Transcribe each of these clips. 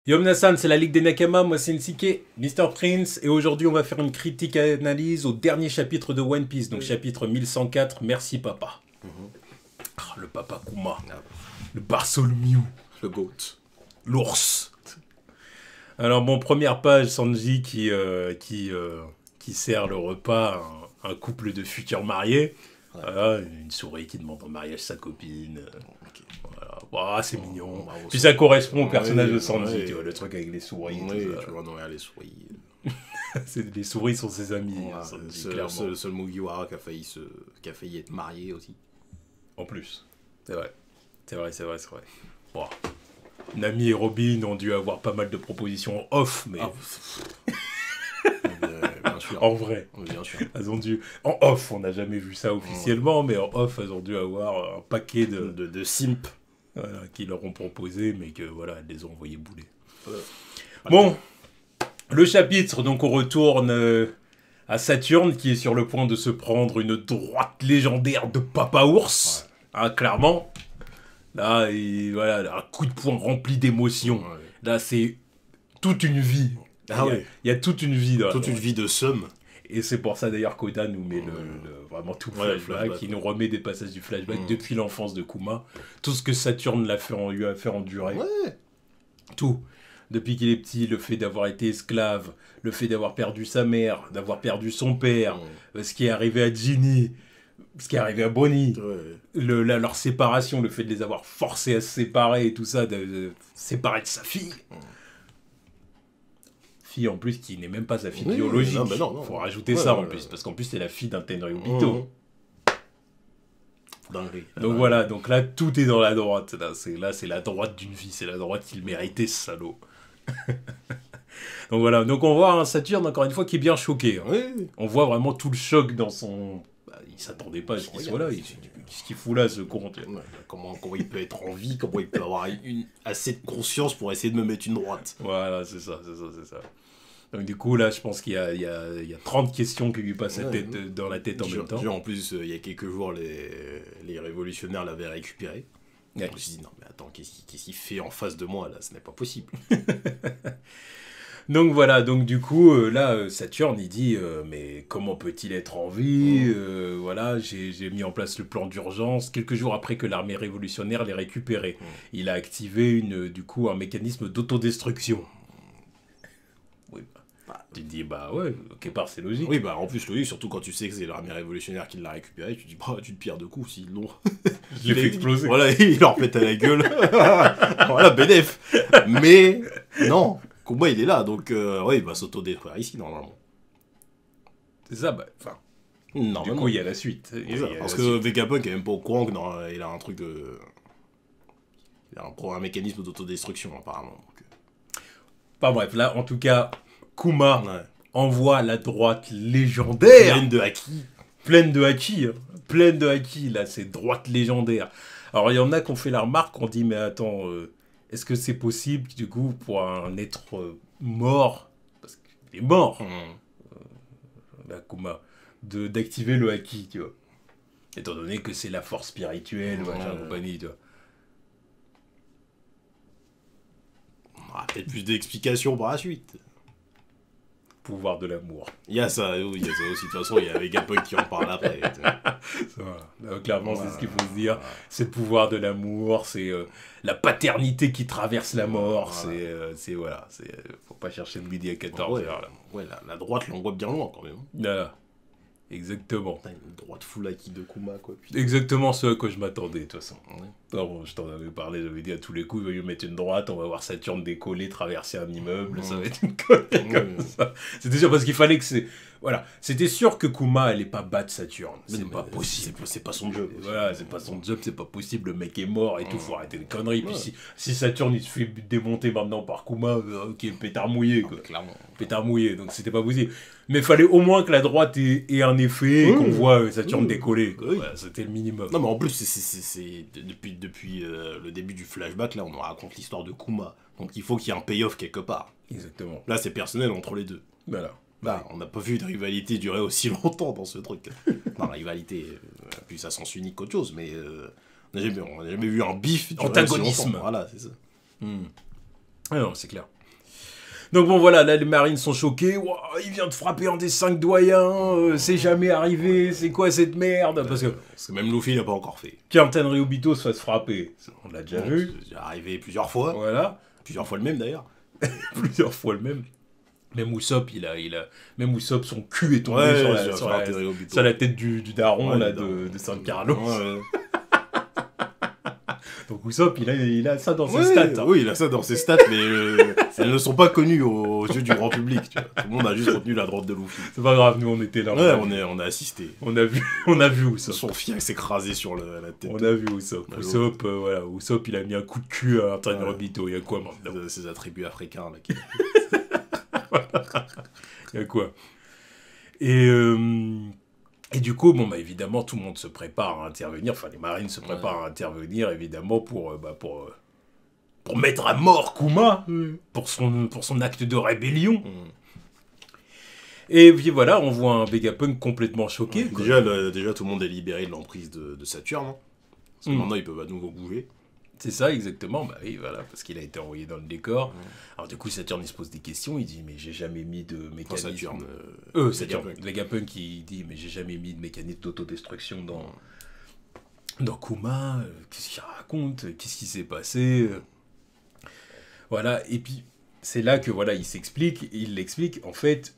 Yo Mnasan, c'est la Ligue des Nakama, moi c'est Nsike, Mr. Prince, et aujourd'hui on va faire une critique et analyse au dernier chapitre de One Piece, donc chapitre 1104, Merci Papa. Ah, le Papa Kuma, le Bartholomew, le GOAT, l'ours. Alors bon, première page, Sanji qui sert le repas à un couple de futurs mariés. Ouais. Voilà, une souris qui demande en mariage sa copine. Okay. Voilà. Wow, c'est mignon. Puis ça correspond au personnage de Sanji, tu vois, le truc avec les souris. Oui, tu vois, non, les souris. Les souris sont ses amis. C'est le seul Mugiwara qui a failli être marié aussi. En plus. C'est vrai. C'est vrai. Wow. Nami et Robin ont dû avoir pas mal de propositions off, mais... Bien sûr. En vrai. Bien sûr. Elles ont dû... En off, on n'a jamais vu ça officiellement, mais en off, elles ont dû avoir un paquet de simp qui leur ont proposé, mais que voilà, elles les ont envoyés bouler. Bon, le chapitre, donc on retourne à Saturne, qui est sur le point de se prendre une droite légendaire de Papa Ours. Ouais. Hein, clairement. Là, voilà, un coup de poing rempli d'émotions. Ouais. Là, c'est toute une vie. Ah il y a toute une vie. Toute une vie de somme. Et c'est pour ça d'ailleurs qu'Oda nous met vraiment tout le flashback. Il nous remet des passages du flashback depuis l'enfance de Kuma. Tout ce que Saturne lui a fait endurer. Ouais. Tout. Depuis qu'il est petit, le fait d'avoir été esclave, le fait d'avoir perdu sa mère, d'avoir perdu son père, ce qui est arrivé à Ginny, ce qui est arrivé à Bonnie, leur séparation, le fait de les avoir forcés à se séparer et tout ça, de séparer de sa fille. Fille en plus qui n'est même pas sa fille biologique. Non. Faut rajouter ça en plus, parce qu'en plus c'est la fille d'un Tenryubito. Donc voilà, donc là tout est dans la droite. Là c'est la droite d'une vie, c'est la droite qu'il méritait, ce salaud. Donc voilà, donc on voit un Saturne encore une fois qui est bien choqué. Hein. Oui. On voit vraiment tout le choc dans son... il s'attendait pas à ce qu'il soit là. Qu'est-ce qu'il fout là, ce con? Comment il peut être en vie, comment il peut avoir assez de conscience pour essayer de me mettre une droite. Voilà, c'est ça. Donc du coup, là, je pense qu'il y a 30 questions qui lui passent dans la tête en même temps. En plus, il y a quelques jours, les révolutionnaires l'avaient récupéré. Ouais. Je me suis dit, non mais attends, qu'est-ce qu'il fait en face de moi, là? Ce n'est pas possible. Donc voilà, donc du coup, là, Saturne, il dit, mais comment peut-il être en vie? Voilà, j'ai mis en place le plan d'urgence. Quelques jours après que l'armée révolutionnaire l'ait récupéré, il a activé un mécanisme d'autodestruction. Tu te dis, bah ouais, quelque part c'est logique. Oui, bah en plus logique, surtout quand tu sais que c'est l'armée révolutionnaire qui l'a récupéré, tu te dis, bah tu te pierres de coups, s'ils l'ont. Je l'ai fait exploser. Voilà, il leur pète à la gueule. Voilà, bénéf. Mais, non, Kuma il est là, donc ouais, il va s'auto-détruire ici, normalement. C'est ça, bah, enfin. Du coup, il y a la suite. Parce que Vegapunk est même pas au courant qu'il a un truc de. Il a un mécanisme d'autodestruction, apparemment. Donc... Enfin bref, là, en tout cas. Kuma envoie la droite légendaire. Pleine de haki, là, c'est droite légendaire. Alors, il y en a qui ont fait la remarque, on dit, mais attends, est-ce que c'est possible, du coup, pour un être mort, parce qu'il est mort, la Kuma, d'activer le haki, tu vois. Étant donné que c'est la force spirituelle, machin, compagnie, tu vois. On aura peut-être plus d'explications par la suite. Pouvoir de l'amour. Il y a ça aussi. De toute façon, il y a Vegapunk qui en parle après. Clairement, c'est ce qu'il faut se dire. C'est le pouvoir de l'amour, c'est la paternité qui traverse la mort. Voilà. Faut pas chercher le midi à 14h. La droite l'envoie bien loin quand même. Voilà. Exactement. Une droite full haki de Kuma, quoi. Putain. Exactement ce à quoi je m'attendais, de toute façon. Non, je t'en avais parlé, j'avais dit à tous les coups, il va lui mettre une droite, on va voir Saturne décoller, traverser un immeuble, ça va être une connerie comme ça. C'était sûr, parce qu'il fallait que c'est... Voilà, c'était sûr que Kuma allait pas battre Saturne. C'est pas possible. C'est pas son job. Voilà, c'est pas son job, c'est pas possible, le mec est mort et tout, faut arrêter les conneries. Puis si Saturne, il se fait démonter maintenant par Kuma, ok, pétard mouillé, quoi. Clairement. Pétard mouillé, donc c'était pas possible. Mais fallait au moins que la droite ait un effet et qu'on voit Saturne décoller. Voilà, c'était le minimum. Non, mais en plus, c'est depuis le début du flashback, là, on nous raconte l'histoire de Kuma. Donc il faut qu'il y ait un payoff quelque part. Exactement. Là, c'est personnel entre les deux. Voilà. Bah, on n'a pas vu de rivalité durer aussi longtemps dans ce truc. Non, la rivalité, plus ça sens unique qu'autre chose, mais on n'a jamais vu un bif durer antagonisme. aussi longtemps. Voilà, c'est ça. Ah non, c'est clair. Donc bon voilà, là les Marines sont choqués. Wow, il vient de frapper un des 5 doyens. C'est jamais arrivé. C'est quoi cette merde? Parce que même Luffy l'a pas encore fait. Captain Ryobito se fasse frapper. On l'a déjà vu. C'est déjà arrivé plusieurs fois. Voilà. Plusieurs fois le même d'ailleurs. Plusieurs fois le même. Même Usopp, même Usopp, son cul est tombé sur la tête du daron là, de San Carlos. Ouais. Donc Usopp, il a ça dans ses stats. Hein. Oui, il a ça dans ses stats, mais elles ne sont pas connues aux yeux du grand public. Tu vois. Tout le monde a juste retenu la droite de Luffy. C'est pas grave, nous on était là. On a assisté. On a vu Usopp. Son fiac s'écraser sur la tête. On a vu Usopp. Usopp, il a mis un coup de cul à Antonio Robito. Il y a quoi maintenant? Ses attributs africains là. Il y a quoi? Et du coup, bon, bah, évidemment, tout le monde se prépare à intervenir. Enfin, les marines se préparent à intervenir, évidemment, pour mettre à mort Kuma, pour son acte de rébellion. Et puis voilà, on voit un Vegapunk complètement choqué. Déjà, tout le monde est libéré de l'emprise de Saturne. Hein. Parce que maintenant, ils peuvent à nouveau bouger. C'est ça, exactement. Bah oui, voilà, parce qu'il a été envoyé dans le décor. Alors du coup, Saturne, il se pose des questions. Il dit, mais j'ai jamais mis de mécanisme... Saturne. Vegapunk, il dit, mais j'ai jamais mis de mécanisme d'autodestruction dans Kuma. Qu'est-ce qu'il raconte? Qu'est-ce qui s'est passé? Voilà, et puis, c'est là que, voilà, il l'explique. En fait,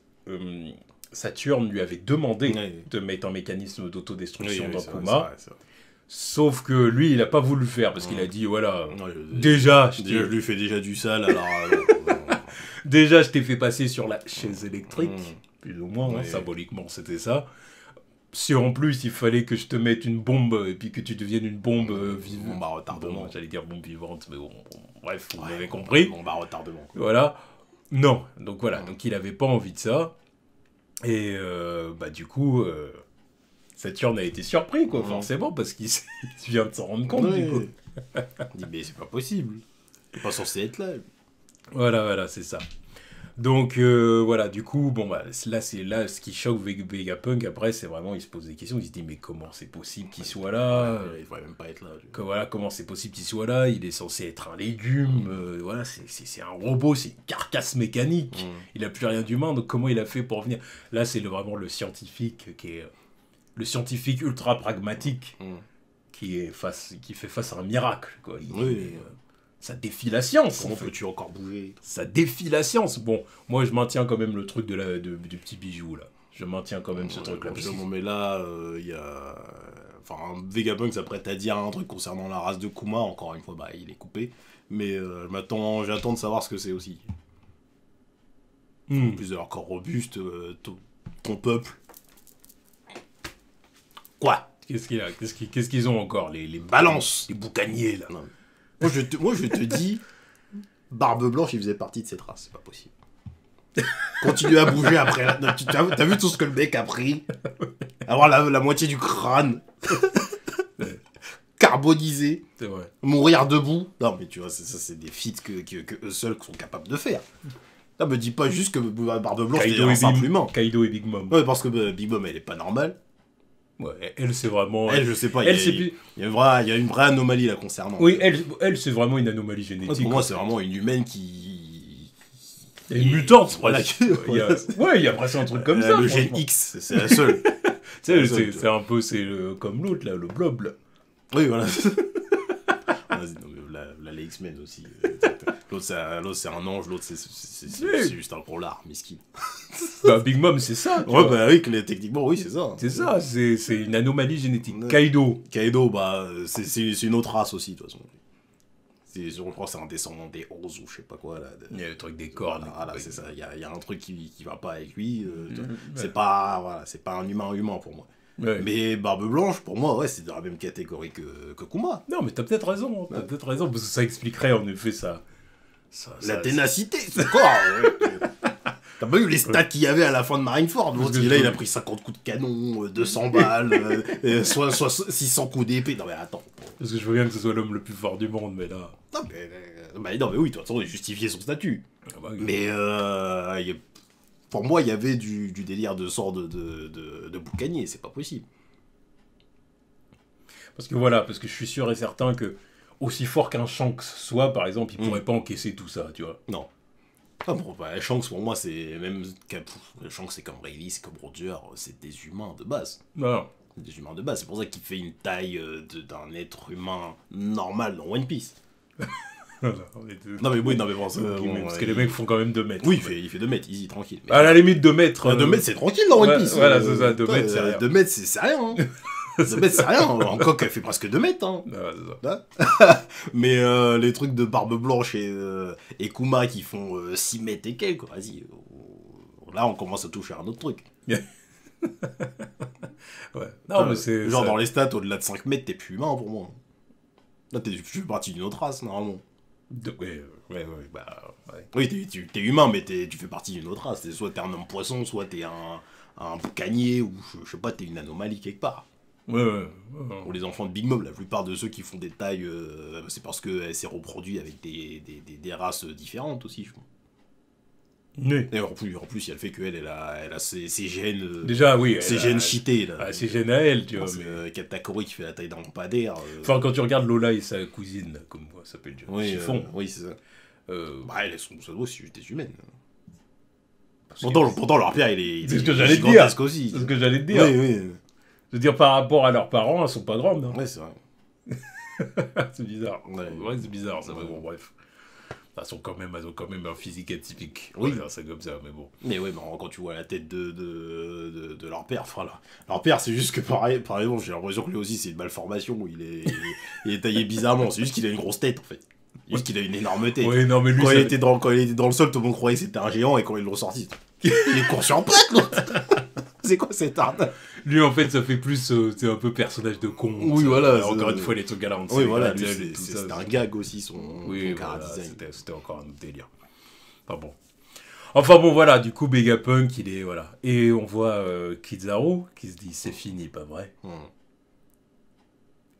Saturne lui avait demandé de mettre un mécanisme d'autodestruction dans Kuma. C'est vrai. Sauf que lui, il a pas voulu le faire parce qu'il a dit voilà, déjà je lui fais déjà du sale alors. Déjà, je t'ai fait passer sur la chaise électrique, plus ou moins, symboliquement, c'était ça. Si en plus il fallait que je te mette une bombe et puis que tu deviennes une bombe vivante, bombe à retardement. J'allais dire bombe vivante, mais bon, bref, vous m'avez compris. Bombe à retardement. Voilà. Non, donc voilà, donc il avait pas envie de ça. Et bah du coup. Saturne a été surpris, quoi, forcément, parce qu'il vient de s'en rendre compte, du coup. Il dit, mais c'est pas possible. Il est pas censé être là. Voilà, c'est ça. Donc, voilà, du coup, bon, bah, là, ce qui choque Vegapunk, après, c'est vraiment, il se pose des questions, il se dit, mais comment c'est possible qu'il soit là? Il devrait même pas être là. Comment c'est possible qu'il soit là? Il est censé être un légume, voilà, c'est un robot, c'est une carcasse mécanique. Il a plus rien d'humain, donc comment il a fait pour venir? Là, c'est vraiment le scientifique qui est... Le scientifique ultra pragmatique qui fait face à un miracle, quoi. Ça défie la science. Comment peux-tu encore bouger? Ça défie la science. Bon, moi je maintiens quand même le truc du petit bijou là. Je maintiens quand même ce truc-là. Mais là, il y a... Enfin, Vegapunk s'apprête à dire un truc concernant la race de Kuma. Encore une fois, bah, il est coupé. Mais j'attends de savoir ce que c'est aussi. En plus de leur corps robuste, ton peuple. Quoi? Qu'est-ce qu'ils ont encore? Les balances, les boucaniers, là. Moi, je te dis, Barbe Blanche, il faisait partie de cette race, c'est pas possible. Continue à bouger après. T'as vu tout ce que le mec a pris? Avoir la moitié du crâne. Carbonisé. C'est vrai. Mourir debout. Non, mais tu vois, ça c'est des feats que eux seuls sont capables de faire. Là, me dis pas juste que Barbe Blanche est un simple humain. Kaido et Big Mom. Ouais, parce que Big Mom, elle est pas normale. Ouais, elle c'est vraiment... Elle, je sais pas, il y a une vraie anomalie là concernant. Oui, elle c'est vraiment une anomalie génétique. Ouais, pour moi, c'est vraiment une humaine qui... Il y a une mutante, voilà. Il y a presque un truc comme ça. Le gène X, c'est la seule. C'est un peu comme l'autre, là, le blob, là. Oui, voilà. Les X-Men aussi. L'autre c'est un ange, l'autre c'est juste un gros lard, miskin. Bah Big Mom c'est ça. Ouais bah oui, techniquement oui c'est ça. C'est ça, c'est une anomalie génétique. Ouais. Kaido bah c'est une autre race aussi de toute façon. Je crois que c'est un descendant des 11 ou je sais pas quoi là. Il y a le truc des cornes. Voilà, c'est ça, il y a un truc qui va pas avec lui. C'est pas un humain pour moi. Ouais. Mais Barbe Blanche, pour moi, ouais, c'est dans la même catégorie que Kuma. Non, mais t'as peut-être raison. Parce que ça expliquerait en effet ça. La ténacité, c'est quoi? T'as pas vu les stats qu'il y avait à la fin de Marineford? Là, il a pris 50 coups de canon, 200 balles, soit 600 coups d'épée. Non, mais attends. Parce que je veux bien que ce soit l'homme le plus fort du monde, mais là. Non, mais oui, de toute façon, il justifiait son statut. Ah bah, oui. Mais pour moi, il y avait du délire de sort de boucanier, c'est pas possible. Parce que je suis sûr et certain que, aussi fort qu'un Shanks soit, par exemple, il pourrait pas encaisser tout ça, tu vois. Non. Ah bon, bah, Shanks, pour moi, c'est même... Shanks, c'est comme Rayleigh, c'est comme Roger, c'est des humains de base. Non. Des humains de base, c'est pour ça qu'il fait une taille d'un être humain normal dans One Piece. Non mais oui, non mais bon, parce que les mecs font quand même 2 mètres. Oui, il fait 2 mètres, easy, tranquille. Mais... À la limite 2 mètres. 2 mètres c'est tranquille dans One Piece. Voilà, c'est ça, 2 mètres c'est rien. 2 mètres c'est rien. Hein. 2 mètres c'est rien, encore qu'elle fait presque 2 mètres. Hein. Mais les trucs de Barbe Blanche et Kuma qui font 6 mètres et quelques, vas-y. Là on commence à toucher à un autre truc. Ouais. Non, mais c'est. Genre dans les stats, au-delà de 5 mètres, t'es plus humain pour moi. Là, tu fais partie d'une autre race, normalement. Ouais, bah. Ouais. Oui, t'es humain, mais tu fais partie d'une autre race. Soit t'es un homme poisson, soit t'es un boucanier, ou je sais pas, t'es une anomalie quelque part. Ouais. Pour les enfants de Big Mom, la plupart de ceux qui font des tailles, c'est parce qu'elle s'est reproduite avec des races différentes aussi, je crois. Oui. Et en plus, il y a le fait qu'elle a ses gènes. Déjà, oui. Ses gènes cheatés, là. Ses gènes à elle, tu vois. Mais Katakuri qui fait la taille d'un lampadaire. Enfin, quand tu regardes Lola et sa cousine, là, comme moi, ça s'appelle Chiffon. Oui, c'est ça. Bah, elles sont, ça doit aussi des humaines. Pourtant, leur père, il est. C'est ce que j'allais te dire. Aussi. C'est ce que j'allais te dire. Oui. Je veux dire, par rapport à leurs parents, elles sont pas grandes. Hein. Ouais, c'est vrai. C'est bizarre. Ouais, c'est bizarre, ça. Bon, bref. Elles ont quand même un physique atypique. Oui. C'est comme ça, mais bon. Mais ouais, quand tu vois la tête de leur père, enfin là, leur père, c'est juste que pareil, j'ai l'impression que lui aussi, c'est une malformation où il est taillé bizarrement. C'est juste qu'il a une grosse tête, en fait. Juste qu'il a une énorme tête. Ouais, non, mais lui, quand il était dans le sol, tout le monde croyait que c'était un géant, et quand ils l'ont sorti, il est conscient pas, l'autre. C'est quoi cette arnaque? Lui, en fait, ça fait plus, c'est un peu personnage de con. Oui, voilà. Encore une fois, les trucs à la oui, voilà, c'était un gag aussi, son chara-design. C'était encore un autre délire. Enfin bon, voilà, du coup, Vegapunk, il est, voilà. Et on voit Kizaru, qui se dit, c'est fini, pas vrai?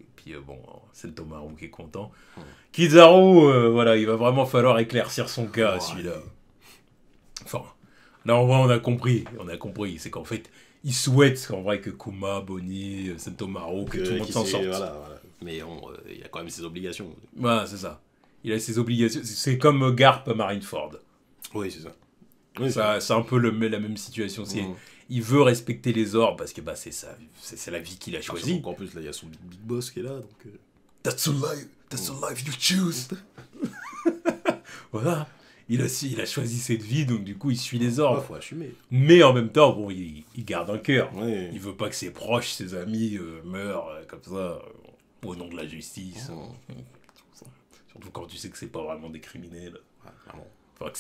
Et puis, bon, c'est le Tomaru qui est content. Kizaru, voilà, il va vraiment falloir éclaircir son cas, celui-là. Enfin, là, on a compris, c'est qu'en fait, il souhaite qu'en vrai que Kuma, Bonnie, Sentomaru, que tout le monde s'en sorte. Voilà. Mais il a quand même ses obligations. Voilà, c'est ça. Il a ses obligations. C'est comme Garp à Marineford. Oui, c'est ça. Oui, c'est un peu la même situation. Il veut respecter les ordres parce que bah, c'est la vie qu'il a choisie. En plus, là, il y a son big boss qui est là. Donc, That's the life you choose. Voilà. Il a choisi cette vie, donc du coup, il suit les ordres. Faut assumer. Mais en même temps, bon, il garde un cœur. Ouais. Il veut pas que ses proches, ses amis meurent comme ça, au nom de la justice. Surtout quand tu sais que c'est pas vraiment des criminels. Enfin, que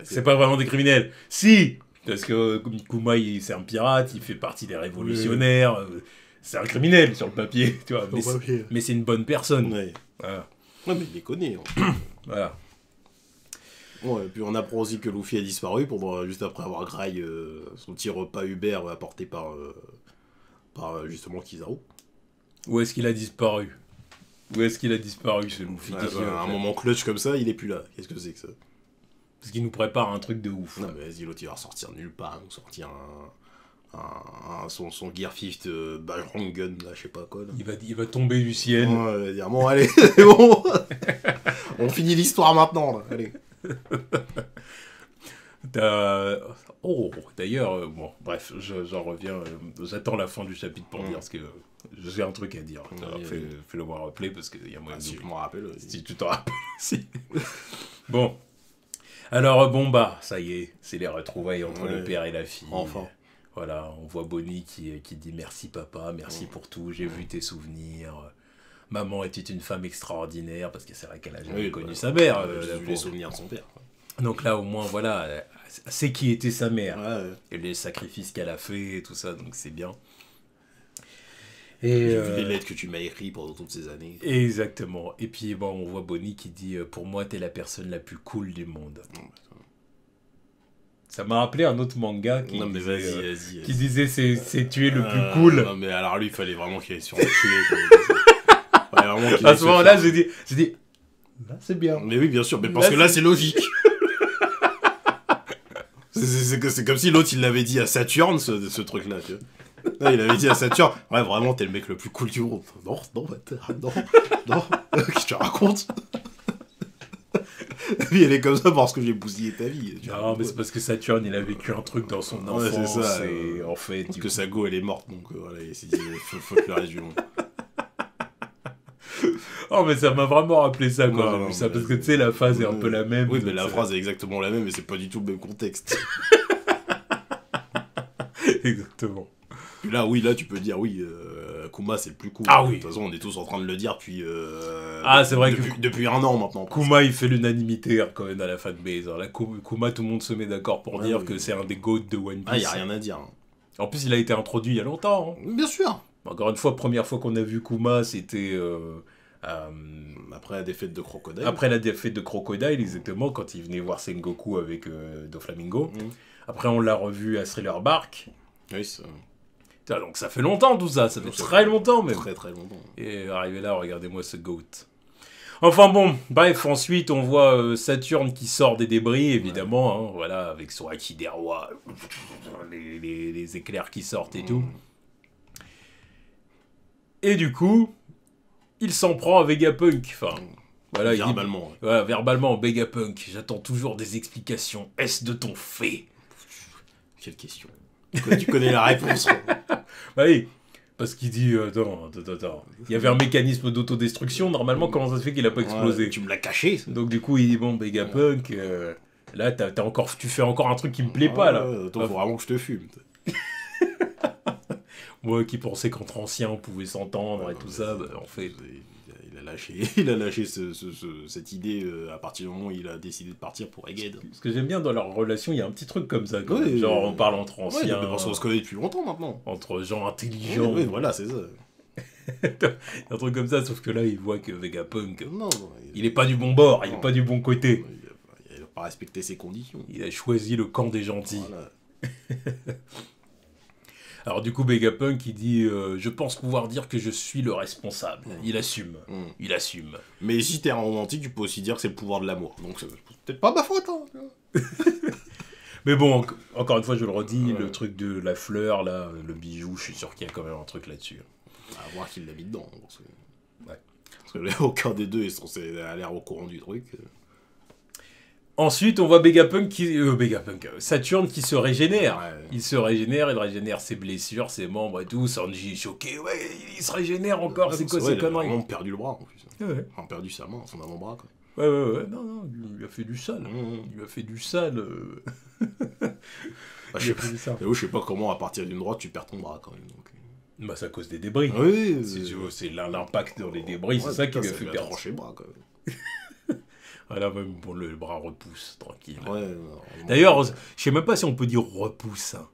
c'est pas vraiment des criminels. Si, parce que Kuma, c'est un pirate, il fait partie des révolutionnaires. C'est un criminel sur le papier, tu vois. Mais c'est une bonne personne. Ouais. Voilà. Ouais, mais il les connaît. Hein. Voilà. Ouais, et puis on apprend aussi que Luffy a disparu juste après avoir graillé son petit repas Uber apporté par justement Kizaru. Où est-ce qu'il a disparu ce Luffy un moment clutch comme ça, il est plus là. Qu'est-ce que c'est que ça? Parce qu'il nous prépare un truc de ouf. Non mais vas-y, l'autre il va ressortir nulle part, il va sortir son Gear 5 Bajrang Gun, là, je sais pas quoi. Là. Il va tomber du ciel. Ouais, il va dire, bon allez, c'est bon. On finit l'histoire maintenant, là. Allez. D'ailleurs, bon, bref, j'en reviens. J'attends la fin du chapitre pour dire, parce que j'ai un truc à dire. Fais-le moi rappeler, parce qu'il y a moyen de... Si je m'en rappelle. Si tu t'en rappelles aussi. Bon. Alors, bon, bah, ça y est, c'est les retrouvailles entre le père et la fille. Enfin. Voilà, on voit Bonnie qui dit « Merci papa, merci pour tout, j'ai vu tes souvenirs. Maman était une femme extraordinaire, parce que c'est vrai qu'elle a jamais connu sa mère. Les souvenirs de son père. Donc là, au moins, voilà, elle sait qui était sa mère. Ouais. Et les sacrifices qu'elle a fait, et tout ça, donc c'est bien. Et j'ai vu les lettres que tu m'as écrites pendant toutes ces années. Exactement. Et puis, bon, on voit Bonnie qui dit « Pour moi, t'es la personne la plus cool du monde. » Ça m'a rappelé un autre manga qui disait c'est tu es le plus cool. Non mais alors lui il fallait vraiment qu'il aille sur un tuer. À ce moment-là j'ai dit là c'est bien. Mais oui bien sûr, mais parce que là c'est logique. c'est comme si l'autre il l'avait dit à Saturne ce truc là, tu vois. Là, il avait dit à Saturne, ouais vraiment t'es le mec le plus cool du monde. Non, qu'est-ce que tu racontes? La vie, elle est comme ça parce que j'ai bousillé ta vie. Non, mais c'est parce que Saturne, il a vécu un truc dans son enfance. Ouais, c'est ça. Et en fait, parce que sa go, elle est morte, donc voilà, il s'est dit, faut que le reste du monde. Oh, mais ça m'a vraiment rappelé ça quand Non, j'ai non, vu ça, mais parce que tu sais, la phase est un peu la même. Oui, mais la phrase est exactement la même, mais c'est pas du tout le même contexte. Exactement. Puis là, oui, là, tu peux dire, oui, Kuma, c'est le plus cool. Ah oui. De toute façon, on est tous en train de le dire depuis... C'est vrai depuis un an, maintenant. Kuma, il fait l'unanimité hein, quand même à la fanbase. Là, Kuma, tout le monde se met d'accord pour dire que c'est un des GOAT de One Piece. Ah, y a rien à dire. En plus, il a été introduit il y a longtemps. Hein. Bien sûr. Encore une fois, première fois qu'on a vu Kuma, c'était... après la défaite de Crocodile. Après la défaite de Crocodile, exactement, quand il venait voir Sengoku avec Doflamingo. Après, on l'a revu à Thriller Bark. Oui, ça... Donc ça fait longtemps tout ça, ça fait très longtemps même. Très très longtemps. Et arrivé là, regardez-moi ce GOAT. Enfin bon, bref, ensuite on voit Saturne qui sort des débris, évidemment, hein, voilà, avec son Haki des rois, les éclairs qui sortent et tout. Et du coup, il s'en prend à Vegapunk, enfin... Voilà, verbalement. Voilà, verbalement, Vegapunk, j'attends toujours des explications. Est-ce de ton fait? Quelle question. Tu connais la réponse. Bah oui, parce qu'il dit, attends. Il y avait un mécanisme d'autodestruction, normalement, comment ça se fait qu'il a pas explosé? Tu me l'as caché. Donc du coup, il dit, bon, Vegapunk, là, tu fais encore un truc qui me plaît pas, là. Attends, faut vraiment que je te fume. Moi qui pensais qu'entre anciens, on pouvait s'entendre et tout ça, bah, en fait... Il a lâché cette idée à partir du moment où il a décidé de partir pour Egghead. Ce que j'aime bien dans leur relation, il y a un petit truc comme ça, quand même. Genre on parle entre anciens. Ouais, parce qu'on se connaît depuis longtemps maintenant. Entre gens intelligents. Oui, voilà, c'est ça. Un truc comme ça, sauf que là, il voit que Vegapunk, il est pas du bon bord, il est pas du bon côté. Il a pas respecté ses conditions. Il a choisi le camp des gentils. Voilà. Alors du coup, Vegapunk, il dit je pense pouvoir dire que je suis le responsable. Il assume. Il assume. Mais si t'es un romantique, tu peux aussi dire que c'est le pouvoir de l'amour. Donc c'est peut-être pas ma faute. Hein. Mais bon, encore une fois, je le redis, le truc de la fleur, là, le bijou, je suis sûr qu'il y a quand même un truc là-dessus. À voir qu'il l'a mis dedans. Parce que... Ouais. Parce que là, aucun des deux est censé aller au courant du truc. Ensuite, on voit Saturne qui se régénère. Ouais. Il se régénère, il régénère ses blessures, ses membres et tout. Sanji est choqué, ouais, il se régénère encore, c'est quoi ces conneries? Il a vraiment perdu le bras en plus. Ouais. Enfin, perdu sa main, son avant-bras. Ouais, non, il lui a fait du sale. Il lui a fait du sale. Je sais pas comment, à partir d'une droite, tu perds ton bras quand même. Donc... Bah, c'est à cause des débris. Oui, c'est l'impact dans les débris, c'est ça qui lui a fait perdre. Tranché le bras quand même. Voilà, même pour le bras repousse, tranquille. Ouais, d'ailleurs, je sais même pas si on peut dire repousse. Hein.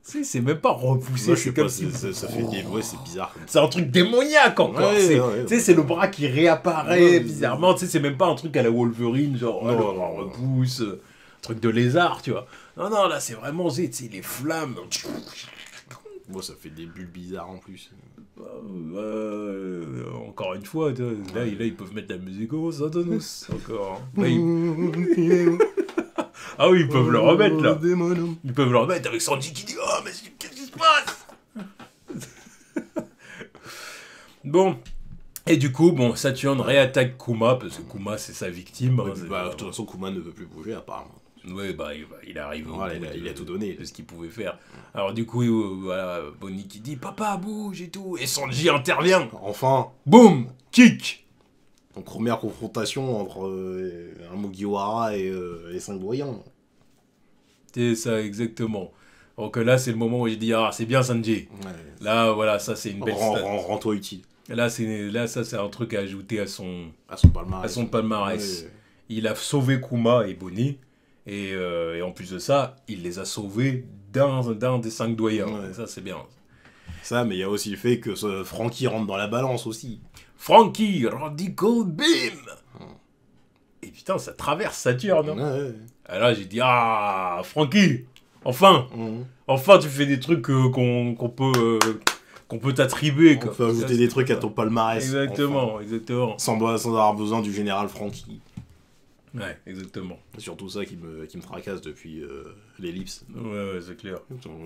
C'est même pas repousser, c'est comme si... Ça fait des... Ouais, c'est bizarre. C'est un truc démoniaque encore. C'est le bras qui réapparaît bizarrement. C'est même pas un truc à la Wolverine, genre le bras repousse, un truc de lézard, tu vois. Non, là, c'est vraiment, les flammes. Bon, ça fait des bulles bizarres en plus. Encore une fois, là, ils peuvent mettre la musique au Satanos. Encore. Là, ah oui, ils peuvent le remettre là. Ils peuvent le remettre avec Sanji qui dit oh, mais qu'est-ce qui se passe? Bon. Et du coup, Saturne réattaque Kuma, parce que Kuma, c'est sa victime. De toute façon, Kuma ne veut plus bouger, apparemment. Ouais, il arrive il a tout donné de ce qu'il pouvait faire. Alors du coup, voilà, Bonnie qui dit papa bouge et tout, et Sanji intervient. Enfin, boum, kick. Donc première confrontation entre un Mugiwara et 5 doyens. C'est ça, exactement. Donc là, c'est le moment où j'ai dit ah c'est bien Sanji. Ouais, là, voilà, ça c'est une belle. Rends-toi utile. Là, ça c'est un truc à ajouter à son palmarès. Ouais. Il a sauvé Kuma et Bonnie. Et en plus de ça, il les a sauvés d'un des 5 doyens. Ouais. Ça, c'est bien. Ça, mais il y a aussi le fait que Franky rentre dans la balance aussi. Franky, Radical Beam. Et putain, ça traverse Saturne. Ouais. Et là, j'ai dit, ah, Franky, enfin. Enfin, tu fais des trucs qu'on peut t'attribuer. On peut ajouter des trucs à ton palmarès. Exactement, enfin. Exactement. Sans avoir besoin du général Franky. Ouais, exactement. C'est surtout ça qui me tracasse depuis l'ellipse. Ouais, c'est clair.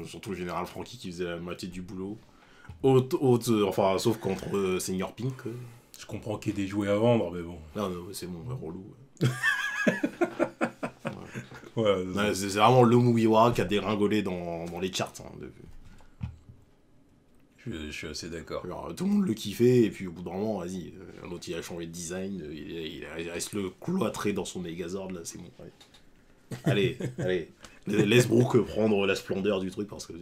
Surtout le général Franky qui faisait la moitié du boulot. Enfin, sauf contre Senior Pink. Je comprends qu'il y ait des jouets à vendre, mais bon. Non, c'est bon, relou. Ouais, c'est vraiment le Mugiwara qui a dégringolé dans les charts. Hein, je suis assez d'accord. Tout le monde le kiffait, et puis au bout d'un moment, vas-y, l'autre il a changé de design, il reste le cloîtré dans son Megazord, là, c'est bon. Ouais. Allez, laisse Brook prendre la splendeur du truc, parce que...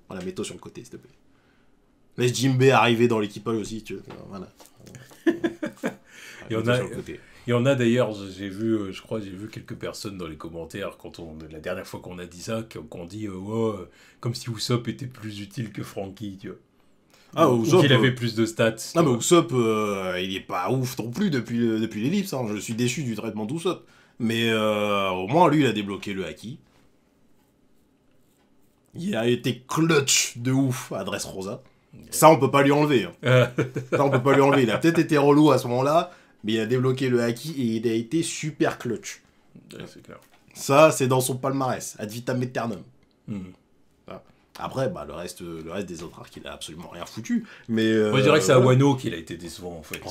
Voilà, mets-toi sur le côté, s'il te plaît. Laisse Jinbei arriver dans l'équipage aussi, tu vois, voilà. Il y en a d'ailleurs, j'ai vu quelques personnes dans les commentaires la dernière fois qu'on a dit ça, qu'on dit comme si Usopp était plus utile que Franky, tu vois. Ah, ou qu'il avait plus de stats. Non, mais Usopp, il est pas ouf non plus depuis l'ellipse. Hein. Je suis déçu du traitement d'Usopp. Mais au moins, lui, il a débloqué le Haki. Il a été clutch de ouf à Dressrosa. Ça, on peut pas lui enlever. Hein. Ça, on peut pas lui enlever. Il a peut-être été relou à ce moment-là. Mais il a débloqué le Haki et il a été super clutch. Ouais, c'est clair. Ça, c'est dans son palmarès. Ad vitam aeternum. Après, bah, le reste des autres arcs, il a absolument rien foutu. Mais, moi, je dirais que c'est à Wano qu'il a été décevant, en fait.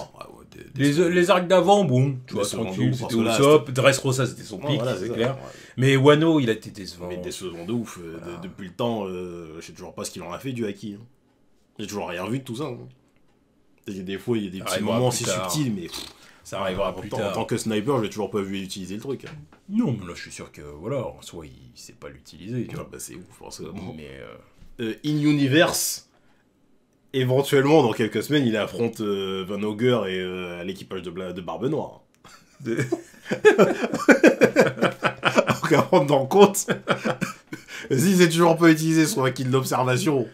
Les arcs d'avant, bon, tu vois, tranquille, c'était Usopp. Dressrosa, c'était son pic, voilà, c'est clair. Ouais. Mais Wano, il a été décevant. Mais décevant de ouf. Depuis le temps, je sais toujours pas ce qu'il en a fait du Haki. Hein. J'ai toujours rien vu de tout ça. Hein. Des fois, il y a des petits moments assez subtils, mais... Ça arrivera plus tard. En tant que sniper, je l'ai toujours pas vu utiliser le truc. Hein. Non, mais là, je suis sûr que, voilà, en soi, il sait pas l'utiliser, tu vois. Bah, c'est ouf, forcément. Mais... In-Universe, éventuellement, dans quelques semaines, il affronte Van Augur et l'équipage de Barbe Noire. Donc, à prendre en compte, si c'est toujours pas utilisé son acquis de l'observation,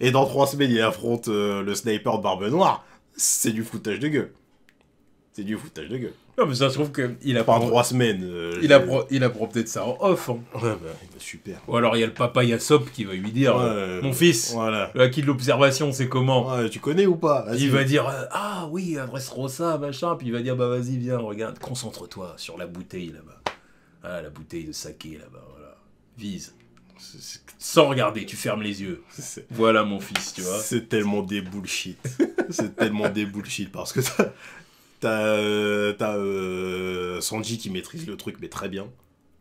et dans 3 semaines, il affronte le sniper de Barbe Noire, c'est du foutage de gueule. C'est du foutage de gueule. Non, mais ça se trouve qu'il apprend... Pas en 3 semaines. Il apprend peut-être ça en off. Hein. Ouais, bah, super. Ou alors il y a le papa Yasop qui va lui dire mon fils, voilà. Le Haki de l'observation, c'est comment tu connais ou pas? Il va dire ah oui, Dressrosa, machin. Puis il va dire bah vas-y, viens, regarde, concentre-toi sur la bouteille là-bas. Ah, la bouteille de saké là-bas, voilà. Vise. Sans regarder, tu fermes les yeux. Voilà mon fils, tu vois. C'est tellement des bullshit. C'est tellement des bullshit parce que T'as Sanji qui maîtrise le truc mais très bien.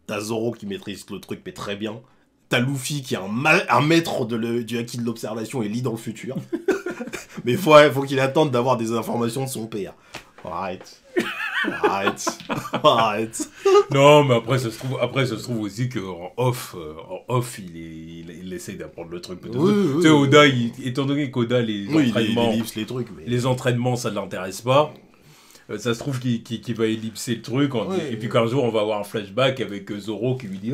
T'as Zoro qui maîtrise le truc mais très bien. T'as Luffy qui est un maître du Haki de l'observation et lit dans le futur. Mais faut qu'il attende d'avoir des informations de son père. Arrête. Non, mais après ça se trouve aussi qu'en off, il essaye d'apprendre le truc. Oui, tu sais, Oda, étant donné qu'Oda, les trucs, mais... les entraînements, ça ne l'intéresse pas. Ça se trouve qu'il va ellipser le truc, et puis qu'un jour on va avoir un flashback avec Zoro qui lui dit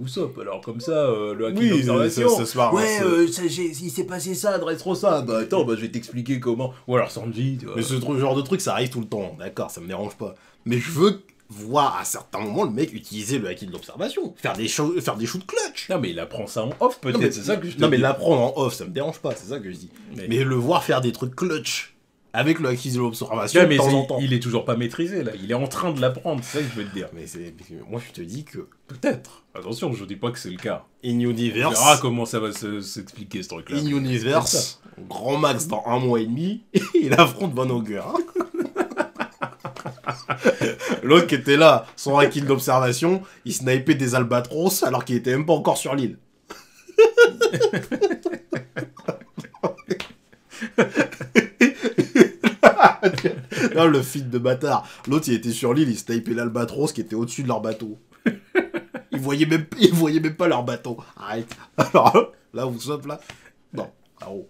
Usopp, alors comme ça, le Haki d'observation. Ça se marre. Il s'est passé ça, Dressrosa. Bah attends, je vais t'expliquer comment. Ou alors Sanji, tu vois. Mais ce genre de truc, ça arrive tout le temps, d'accord, ça me dérange pas. Mais je veux voir à certains moments le mec utiliser le Haki de l'observation, faire des shoots clutch. Non, mais il apprend ça en off, peut-être, c'est ça que je te dis. Non, mais l'apprendre en off, ça me dérange pas, c'est ça que je dis. Mais le voir faire des trucs clutch. Avec le Haki de l'observation, de temps en temps. Il est toujours pas maîtrisé, là. Il est en train de l'apprendre, c'est ça que je veux te dire. Mais moi, je te dis que... Peut-être. Attention, je dis pas que c'est le cas. In-Universe... On verra comment ça va s'expliquer, ce truc-là. In-Universe, grand max dans 1 mois et demi, il affronte Van Augur. L'autre qui était là, son Haki de l'observation, il snipait des albatros alors qu'il était même pas encore sur l'île. Non, le feed de bâtard. L'autre, il était sur l'île, il snipait l'albatros qui était au-dessus de leur bateau. Ils voyaient même pas leur bateau. Arrête. Alors là, vous sommes là. Non, Caro.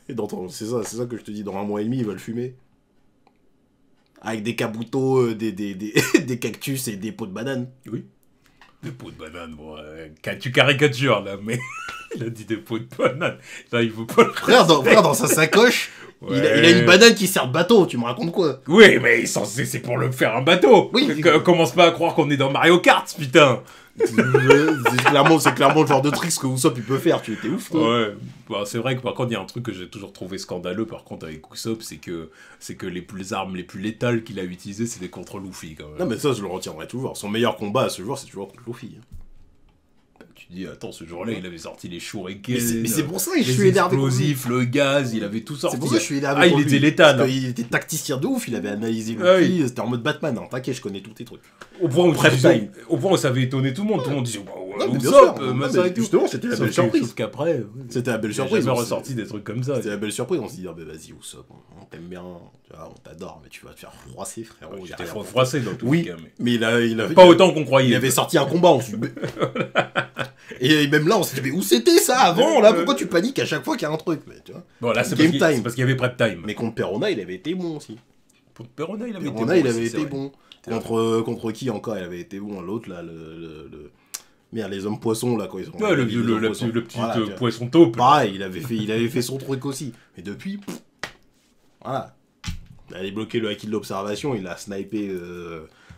Et c'est ça que je te dis, dans 1 mois et demi, il va le fumer. Avec des kabutos, des cactus et des pots de banane. Oui. Des pots de banane, bon, tu caricatures là, mais il a dit des pots de banane. Là, il faut pas le frère, dans sa sacoche, ouais. il a une banane qui sert de bateau, tu me racontes quoi? Oui, mais c'est pour le faire un bateau. Oui, commence pas à croire qu'on est dans Mario Kart, putain. C'est clairement le genre de tricks que Usopp il peut faire, tu étais ouf. Toi. Ouais, bah, c'est vrai que par contre il y a un truc que j'ai toujours trouvé scandaleux par contre avec Usopp, c'est que les armes les plus létales qu'il a utilisées c'était contre Luffy quand même. Non mais ça je le retiendrai toujours, son meilleur combat à ce jour c'est toujours contre Luffy. Tu dis, attends, ce jour-là, il avait sorti les shurikens. Mais c'est pour ça que je les suis énervé. Explosifs, le gaz, il avait tout sorti. C'est pour ça que je suis énervé. Ah, il était létal. Il était tacticien de ouf, il avait analysé Luffy, c'était en mode Batman. Hein. T'inquiète, je connais tous tes trucs. Au point où ça avait étonné tout le monde. Tout le monde disait, justement, c'était la belle surprise. Sauf qu'après, c'était la belle surprise. Il a ressorti des trucs comme ça. C'était la belle surprise. On s'est dit, vas-y, Usopp, on t'aime bien, on t'adore, mais tu vas te faire froisser, frérot. J'étais froissé dans tout cas. Mais il avait pas autant qu'on croyait. Il avait sorti un combat en Et même là, on s'est dit, mais où c'était ça avant là? Pourquoi tu paniques à chaque fois qu'il y a un truc? Mais, tu vois. Bon, là, c'est parce qu'il y avait prep time. Mais contre Perona, il avait été bon aussi. Contre Perona, il avait été bon. Contre qui encore il avait été bon? L'autre, là, Merde, les hommes poissons, là, quand ils sont... Ouais, le petit poisson taupe. Pareil, il avait fait son truc aussi. Mais depuis... Voilà. Il a débloqué le haki de l'observation, il a snipé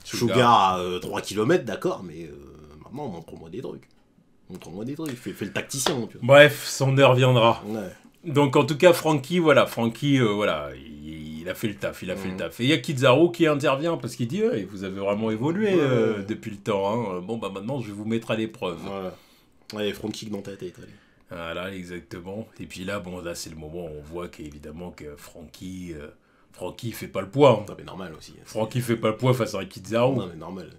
Sugar à 3 km, d'accord, mais maintenant, montre-moi des trucs. Fais le tacticien, tu vois. Bref, son heure viendra. Ouais. Donc, en tout cas, Franky, voilà, il a fait le taf, Et il y a Kizaru qui intervient parce qu'il dit, vous avez vraiment évolué depuis le temps, hein. Bon, bah maintenant, je vais vous mettre à l'épreuve. Voilà. Ouais, Franky dans ta tête, allez. Voilà, exactement. Et puis là, bon, là, c'est le moment où on voit qu'évidemment que Franky fait pas le poids. Hein. Non, mais normal aussi. Franky fait pas le poids face à Kizaru. Non, mais normal.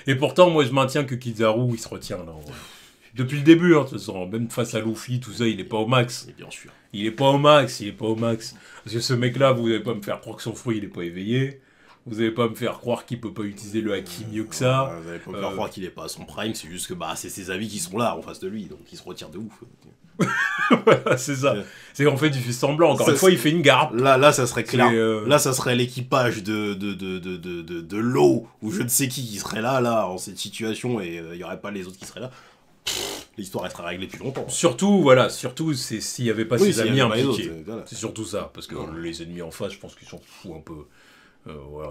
Et pourtant, moi, je maintiens que Kizaru, il se retient, là. Depuis le début, hein, de toute façon, même face à Luffy, tout ça, il est pas au max. Et bien sûr. Il est pas au max. Parce que ce mec-là, vous n'allez pas me faire croire que son fruit, il est pas éveillé. Vous n'allez pas me faire croire qu'il peut pas utiliser le haki mieux que ça. Vous n'allez pas me faire croire qu'il est pas à son prime, c'est juste que c'est ses amis qui sont là en face de lui, donc il se retire de ouf. Voilà, c'est ça. C'est qu'en fait, il fait semblant. Encore une fois, il fait une garde. Là, ça serait clair. Là, ça serait l'équipage de l'eau, ou je ne sais qui serait là, en cette situation, et il y aurait pas les autres qui seraient là. L'histoire elle serait réglée depuis longtemps. Surtout, c'est s'il n'y avait pas ses amis impliqués. Voilà. C'est surtout ça, parce que les ennemis en face, je pense qu'ils s'en foutent un peu.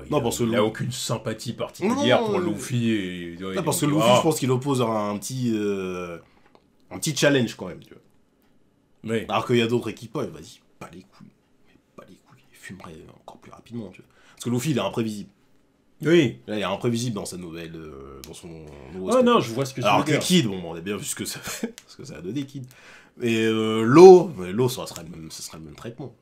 Il n'a aucune sympathie particulière pour Luffy. Parce que Luffy, je pense qu'il oppose un petit challenge quand même. Tu vois. Oui. Alors qu'il y a d'autres équipages, vas-y, pas les couilles. Il fumerait encore plus rapidement. Tu vois. Parce que Luffy, il est imprévisible. Oui. Là, il est imprévisible dans sa nouvelle. Dans son nouveau spectacle. Non, je vois ce que tu veux dire. Alors que Kid, bon, on a bien vu ce que ça fait. Parce que ça a donné Kid. Et l'eau, ça serait le même traitement.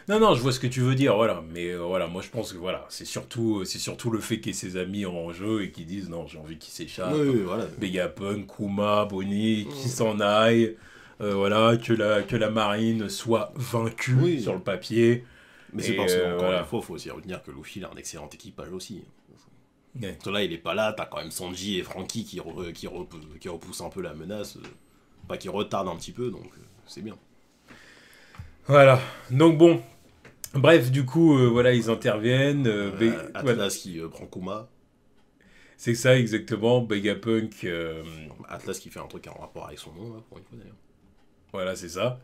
Non, je vois ce que tu veux dire, voilà. Mais voilà, moi je pense que voilà, c'est surtout le fait qu'il y ait ses amis en jeu et qu'ils disent non, j'ai envie qu'il s'échappe. Oui, voilà. Vegapunk, Kuma, Bonnie, qui s'en aille. Voilà, que la marine soit vaincue sur le papier. Mais c'est parce qu'encore une fois, il faut aussi retenir que Luffy il a un excellent équipage aussi. Parce que là, il est pas là, t'as quand même Sanji et Franky qui repoussent un peu la menace, pas qui retardent un petit peu, donc c'est bien. Voilà, donc bon, bref, du coup, voilà, ils interviennent. Atlas qui prend Kuma. C'est ça, exactement, Vegapunk. Atlas qui fait un truc en rapport avec son nom, là, pour une fois d'ailleurs. Voilà, c'est ça.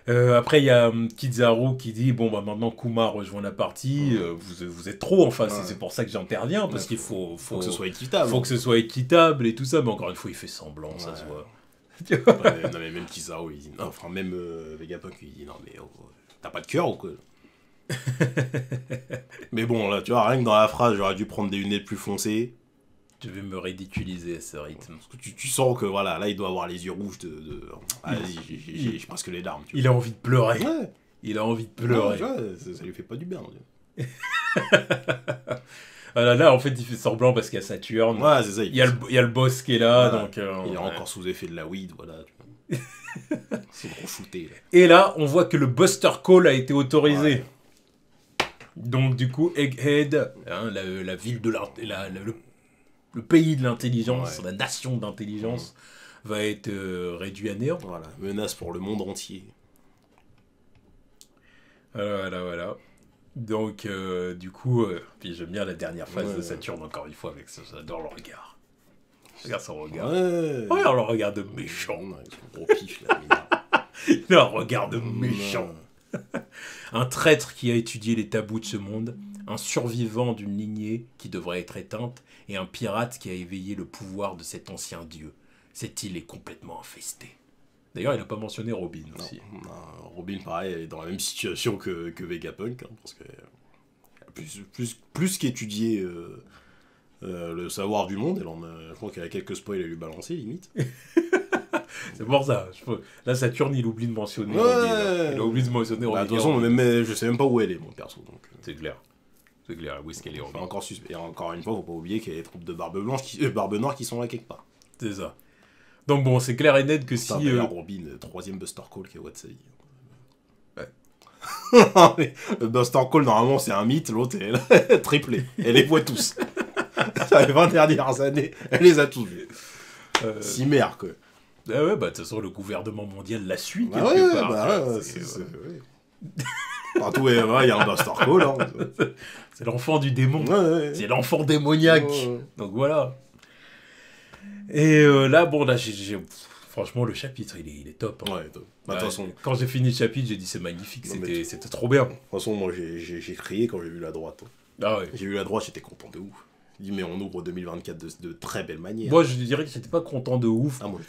Après, il y a Kizaru qui dit bon, bah maintenant Kuma rejoint la partie, vous êtes trop en face, et c'est pour ça que j'interviens, parce qu'il faut que ce soit équitable. Faut que ce soit équitable et tout ça, mais encore une fois, il fait semblant, ça se voit. Non, mais même Kizaru, il dit non, enfin, même Vegapunk, il dit non, mais t'as pas de cœur ou quoi? Mais bon, là, tu vois, rien que dans la phrase, j'aurais dû prendre des lunettes plus foncées. Je vais me ridiculiser à ce rythme. Parce que tu sens que voilà, là il doit avoir les yeux rouges vas-y, j'ai presque les larmes. Tu vois. Il a envie de pleurer. Ouais. Il a envie de pleurer. Non, ça lui fait pas du bien. Là, en fait, il fait semblant parce qu'il y a Saturne. Ouais, c'est ça. Il y a le boss qui est là, donc... il est encore sous effet de la weed, voilà. C'est gros shooté. Là. Et là, on voit que le Buster Call a été autorisé. Ouais. Donc, du coup, Egghead, hein, la ville de le pays de l'intelligence, la nation d'intelligence, va être réduit à néant. Voilà, menace pour le monde entier. Voilà. Donc, du coup, puis j'aime bien la dernière phase de Saturne, encore une fois, avec ça, j'adore le regard. Regarde son regard. Regarde le regard de méchant. Gros pif, là. Il a un regard de méchant. Un traître qui a étudié les tabous de ce monde, un survivant d'une lignée qui devrait être éteinte, et un pirate qui a éveillé le pouvoir de cet ancien dieu. Cette île est complètement infestée. D'ailleurs, il n'a pas mentionné Robin aussi. Non, Robin, pareil, elle est dans la même situation que Vegapunk, hein, parce que plus qu'étudier le savoir du monde. Je crois qu'il y a quelques spoils à lui balancer, limite. C'est pour ça. Là, Saturne, il oublie de mentionner. Il a oublié de mentionner. De toute façon, je sais même pas où elle est, mon perso. C'est clair. C'est clair, où est-ce qu'elle est encore suspect. Et encore une fois, faut pas oublier qu'il y a des troupes de Barbe Noire qui sont là quelque part. C'est ça. Donc bon, c'est clair et net que si... Robin, le 3ème Buster Call qui est de sa vie. Ouais. Le Buster Call, normalement, c'est un mythe, l'autre est triplé. Elle les voit tous. Dans les 20 dernières années, elle les a tous vus. Cimère, quoi. Ah ouais, bah de toute façon, le gouvernement mondial la suit quelque part. Partout, il y a un Buster Call. Hein. C'est l'enfant du démon. C'est l'enfant démoniaque. Donc voilà. Et là, bon, là, franchement, le chapitre, il est top. Hein. Ouais, top. De toute façon, quand j'ai fini le chapitre, j'ai dit c'est magnifique, c'était trop bien. De toute façon, moi, j'ai crié quand j'ai vu la droite. Ah ouais. J'ai vu la droite, j'étais content de ouf. Je dis, mais on ouvre 2024 de très belle manière. Moi, je dirais que j'étais pas content de ouf. Ah, moi,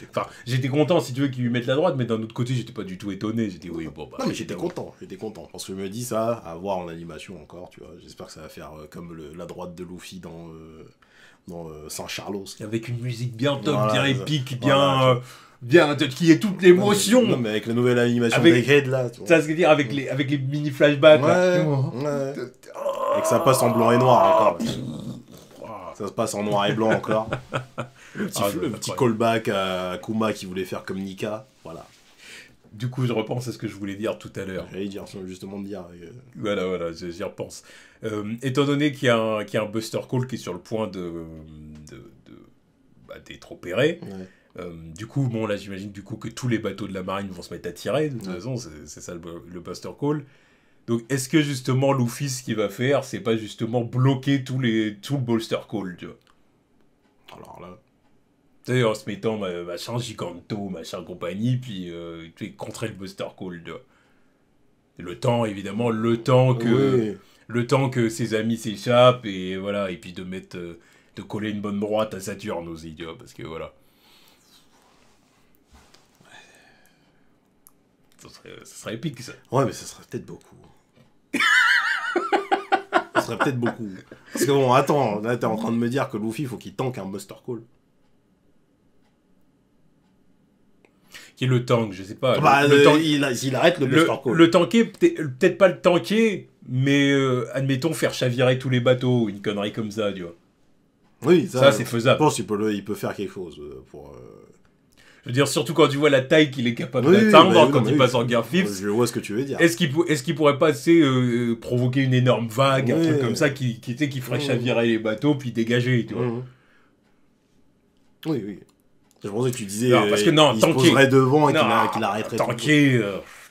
j'étais content, si tu veux, qu'ils lui mettent la droite, mais d'un autre côté, j'étais pas du tout étonné. J'ai dit, oui, bon, bah. Non, mais j'étais content. Parce que je me dis ça, à voir en animation encore, tu vois. J'espère que ça va faire comme la droite de Luffy dans Saint-Charlos. Avec une musique bien top, bien épique, bien, qui est toute l'émotion. Non, mais avec la nouvelle animation des Head, là. Tu vois. Ça, ce que je veux dire, avec les mini-flashbacks, là. Et que ça passe en blanc et noir encore. Ça se passe en noir et blanc encore. Le petit callback à Kuma qui voulait faire comme Nika. Voilà. Du coup, je repense à ce que je voulais dire tout à l'heure. J'allais dire, justement, de dire. Voilà, j'y repense. Étant donné qu'il y a un Buster Call qui est sur le point d'être opéré, du coup, bon, là, j'imagine du coup que tous les bateaux de la marine vont se mettre à tirer. De toute façon, c'est ça le Buster Call. Donc, est-ce que justement, Luffy, ce qu'il va faire, c'est pas justement bloquer tout le Buster Call, tu vois? Alors là... Tu sais, en se mettant machin Giganto, machin compagnie, puis tu sais, contrer le Buster Call, tu vois. Le temps, évidemment, le temps que ses amis s'échappent, et voilà, et puis de coller une bonne droite à Saturne aussi, tu vois, parce que voilà. Ça serait épique, ça. Ouais, mais ça serait peut-être beaucoup. Ça serait peut-être beaucoup. Parce que bon, attends, là t'es en train de me dire que Luffy, faut qu'il tank un Buster Call. Qui est le tank, je sais pas. Il arrête le Buster Call. Le tanker, peut-être pas le tanker, mais admettons faire chavirer tous les bateaux, une connerie comme ça, tu vois. Oui, ça c'est faisable. Je pense qu'il peut faire quelque chose pour... Je veux dire, surtout quand tu vois la taille qu'il est capable d'atteindre quand il passe en guerre fixe. Je vois ce que tu veux dire. Est-ce qu'il pourrait pas provoquer une énorme vague, un truc comme ça qui ferait chavirer les bateaux puis dégager, tu vois. Oui. Je pensais que tu disais parce que il se poserait devant et qu'il arrêterait.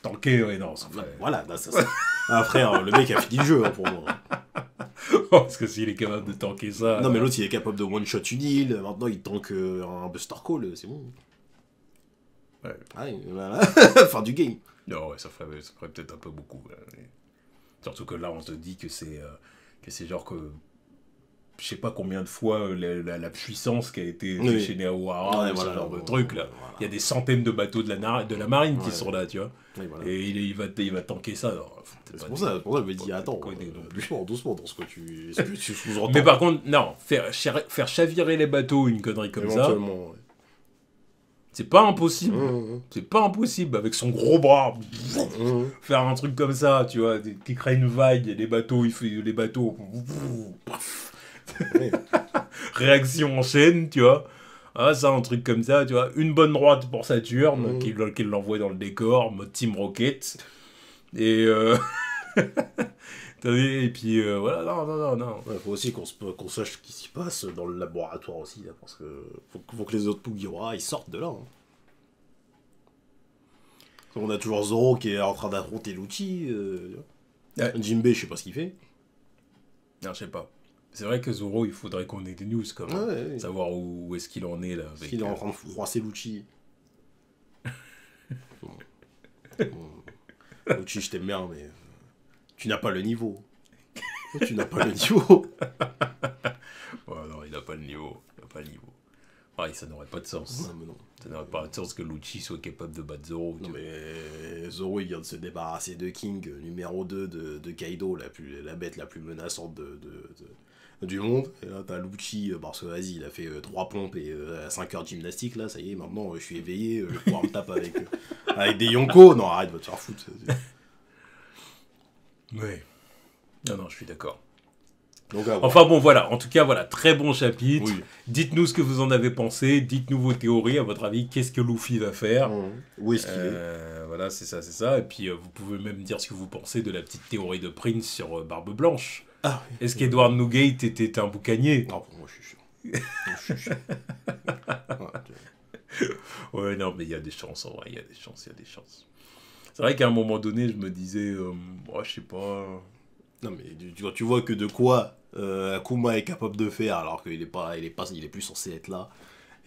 Tanker, ouais, non. Ça ferait... Voilà, ça. Après, le mec a fini le jeu, pour moi. Parce que s'il est capable de tanker ça... Non, mais l'autre, il est capable de one-shot une île. Maintenant, il tank un Buster Call, c'est bon. Ouais. Voilà. Fin du game. Non, ouais, ça ferait peut-être un peu beaucoup. Surtout que là, on se dit que c'est genre que... Je sais pas combien de fois la puissance qui a été déchaînée à Ohara, ce genre de truc là. Voilà. Il y a des centaines de bateaux de la marine qui sont là, tu vois. Voilà. Et il va tanker ça. C'est pour ça que je me dis, attends, doucement dans ce que tu sous-entends. Mais par contre, non, faire chavirer les bateaux, une connerie comme ça, c'est pas impossible. C'est pas impossible, avec son gros bras, faire un truc comme ça, tu vois, qui crée une vague, et les bateaux. Réaction en chaîne, tu vois. Ah, ça, un truc comme ça, tu vois. Une bonne droite pour Saturne, qui l'envoie dans le décor, mode Team Rocket. Et et puis voilà, non. Ouais, faut aussi qu'on sache ce qui s'y passe dans le laboratoire aussi, là, parce que faut que les autres Mugiwara ils sortent de là. Hein. On a toujours Zoro qui est en train d'affronter Lucci. Jinbei, je sais pas ce qu'il fait. Non, je sais pas. C'est vrai que Zoro, il faudrait qu'on ait des news, quand même. Savoir où est-ce qu'il en est, là. Est-ce qu'il est en train de froisser Lucci. Lucci, je t'aime bien, mais tu n'as pas le niveau. Tu n'as pas le niveau. Non, il n'a pas le niveau. Ouais, ça n'aurait pas de sens. Non, mais non. Ça n'aurait pas de sens que Lucci soit capable de battre Zoro. Non, mais Zoro, il vient de se débarrasser de King, numéro 2 de Kaido, la bête la plus menaçante du monde. Et là, t'as Lucci, parce que vas-y, il a fait 3 pompes et 5 heures de gymnastique, là, ça y est, maintenant, je suis éveillé, je vais pouvoir me taper avec des Yonko. Non, arrête, va te faire foutre. Oui. Non, je suis d'accord. Donc, enfin bon, voilà. En tout cas, voilà, très bon chapitre. Oui. Dites-nous ce que vous en avez pensé. Dites-nous vos théories. À votre avis, qu'est-ce que Luffy va faire? Où est-ce qu'il est? Voilà, c'est ça. Et puis, vous pouvez même dire ce que vous pensez de la petite théorie de Prince sur Barbe Blanche. Ah, oui. Est-ce qu'Edward Newgate était un boucanier? Non, moi, je suis sûr. Ouais, non, mais il y a des chances, en vrai. Il y a des chances. C'est vrai qu'à un moment donné, je me disais... je sais pas... Non, mais tu vois que de quoi Akuma est capable de faire alors qu'il il est plus censé être là.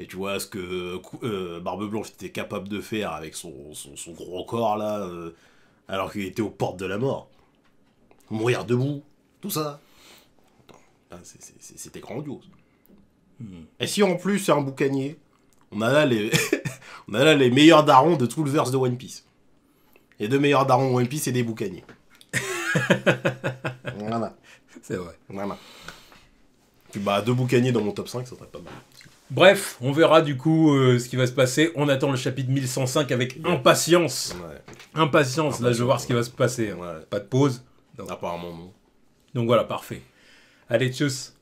Et tu vois ce que Barbe Blanche était capable de faire avec son gros corps là, alors qu'il était aux portes de la mort. Mourir debout, tout ça. C'était grandiose. Et si en plus c'est un boucanier, on a là les meilleurs darons de tout le verse de One Piece. Les 2 meilleurs darons de One Piece, c'est des boucaniers. Voilà. C'est vrai. Voilà. Puis 2 boucaniers dans mon top 5, ça serait pas mal. Bref, on verra du coup ce qui va se passer. On attend le chapitre 1105 avec impatience. Ouais. Impatience, là je veux voir ce qui va se passer. Ouais. Pas de pause. Apparemment non. Donc voilà, parfait. Allez, tchuss.